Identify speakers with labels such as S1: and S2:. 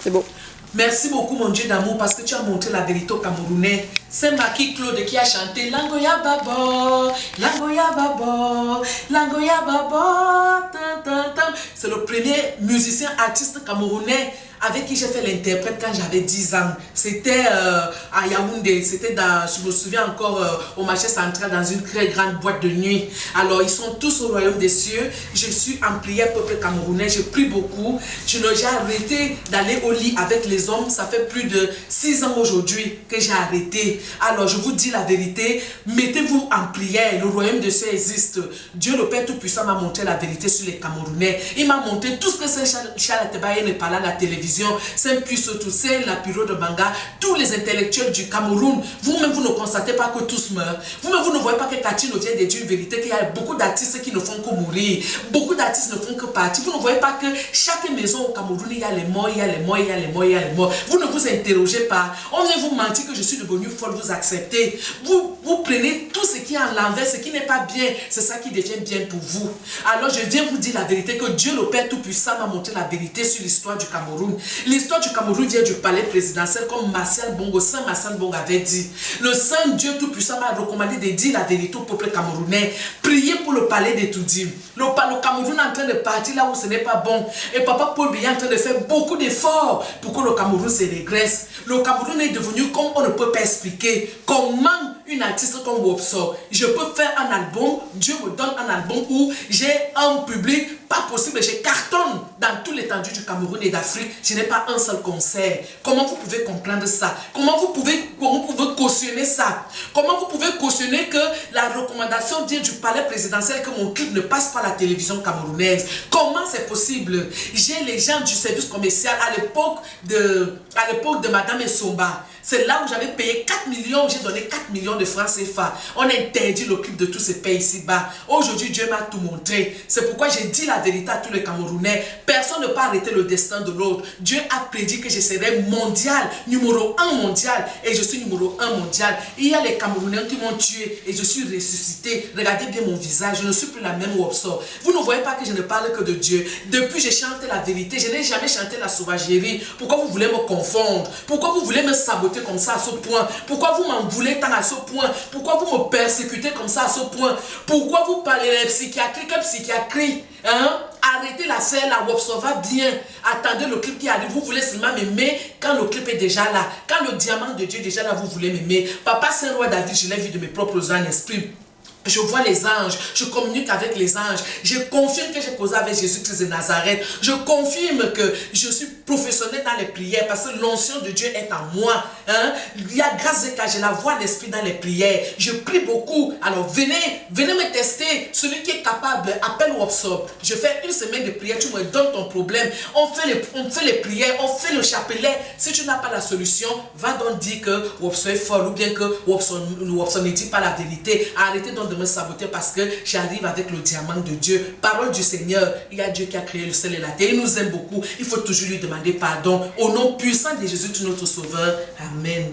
S1: C'est bon.
S2: Merci beaucoup mon Dieu d'amour parce que tu as montré la vérité aux Camerounais. C'est Maki Claude qui a chanté Langoya Babo, Langoya Babo, Langoya Babo. C'est le premier musicien artiste camerounais avec qui j'ai fait l'interprète quand j'avais 10 ans. C'était à Yaoundé, c'était dans, je me souviens encore, au marché central dans une très grande boîte de nuit. Alors ils sont tous au royaume des cieux. Je suis en prière peuple camerounais, je prie beaucoup. J'ai arrêté d'aller au lit avec les hommes, ça fait plus de 6 ans aujourd'hui que j'ai arrêté. Alors je vous dis la vérité, mettez-vous en prière, le royaume des cieux existe. Dieu le Père Tout-Puissant m'a montré la vérité sur les Camerounais. Il m'a montré tout ce que c'est Charles Tebaye ne parlait à la télévision. C'est la bureau de Banga, tous les intellectuels du Cameroun, vous-même vous ne constatez pas que tous meurent, vous-même vous ne voyez pas que Catino vient de dire une vérité, qu'il y a beaucoup d'artistes qui ne font que mourir, beaucoup d'artistes ne font que partir, vous ne voyez pas que chaque maison au Cameroun, il y a les morts, il y a les morts, il y a les morts, il y a les morts, vous ne vous interrogez pas, on vient vous mentir que je suis devenue folle, vous acceptez, vous prenez tout ce qui est en l'envers, ce qui n'est pas bien, c'est ça qui devient bien pour vous. Alors je viens vous dire la vérité, que Dieu le Père Tout-Puissant m'a montré la vérité sur l'histoire du Cameroun. L'histoire du Cameroun vient du palais présidentiel, comme Martial Bongo, Saint Martial Bongo avait dit. Le Saint Dieu Tout-Puissant m'a recommandé de dire la vérité au peuple camerounais. Priez pour le palais des Toudim. Le Cameroun est en train de partir là où ce n'est pas bon. Et Papa Paul Biya est en train de faire beaucoup d'efforts pour que le Cameroun se régresse. Le Cameroun est devenu comme on ne peut pas expliquer. Comment une artiste comme Wopso, je peux faire un album, Dieu me donne un album où j'ai un public, pas possible, je cartonne dans toute l'étendue du Cameroun et d'Afrique, je n'ai pas un seul concert. Comment vous pouvez comprendre ça? Comment vous pouvez cautionner ça? Comment vous pouvez cautionner que la recommandation vient du palais présidentiel que mon clip ne passe pas à la télévision camerounaise? Comment c'est possible? J'ai les gens du service commercial à l'époque de Madame Essomba. C'est là où j'avais payé 4 millions, j'ai donné 4 millions de francs CFA. On a interdit le clip de tous ces pays ici-bas. Aujourd'hui, Dieu m'a tout montré. C'est pourquoi j'ai dit la vérité à tous les Camerounais. Personne ne peut arrêter le destin de l'autre. Dieu a prédit que je serai mondial, numéro 1 mondial. Et je suis numéro 1 mondial. Il y a les Camerounais qui m'ont tué et je suis ressuscité. Regardez bien mon visage, je ne suis plus la même Wopso. Vous ne voyez pas que je ne parle que de Dieu. Depuis, j'ai chanté la vérité. Je n'ai jamais chanté la sauvagerie. Pourquoi vous voulez me confondre? Pourquoi vous voulez me saboter comme ça à ce point? Pourquoi vous m'en voulez tant à ce point? Pourquoi vous me persécutez comme ça à ce point? Pourquoi vous parlez de psychiatrie? Quelle psychiatrie? Hein? Arrêtez la scène, la Wopso va bien. Attendez le clip qui arrive. Vous voulez seulement m'aimer quand le clip est déjà là. Quand le diamant de Dieu est déjà là, vous voulez m'aimer. Papa Saint-Roi David, je l'ai vu de mes propres yeux en esprit. Je vois les anges, je communique avec les anges, je confirme que j'ai causé avec Jésus-Christ de Nazareth, je confirme que je suis professionnel dans les prières parce que l'onction de Dieu est en moi. Hein? Il y a grâce et je la vois l'esprit dans les prières, je prie beaucoup. Alors venez me tester, celui qui est capable, appelle Wopso. Je fais une semaine de prière, tu me donnes ton problème, on fait les prières, on fait le chapelet. Si tu n'as pas la solution, va donc dire que Wopso est folle ou bien que Wopso ne dit pas la vérité. Arrêtez donc de me saboter parce que j'arrive avec le diamant de Dieu. Parole du Seigneur. Il y a Dieu qui a créé le ciel et la terre. Il nous aime beaucoup. Il faut toujours lui demander pardon. Au nom puissant de Jésus, notre Sauveur. Amen.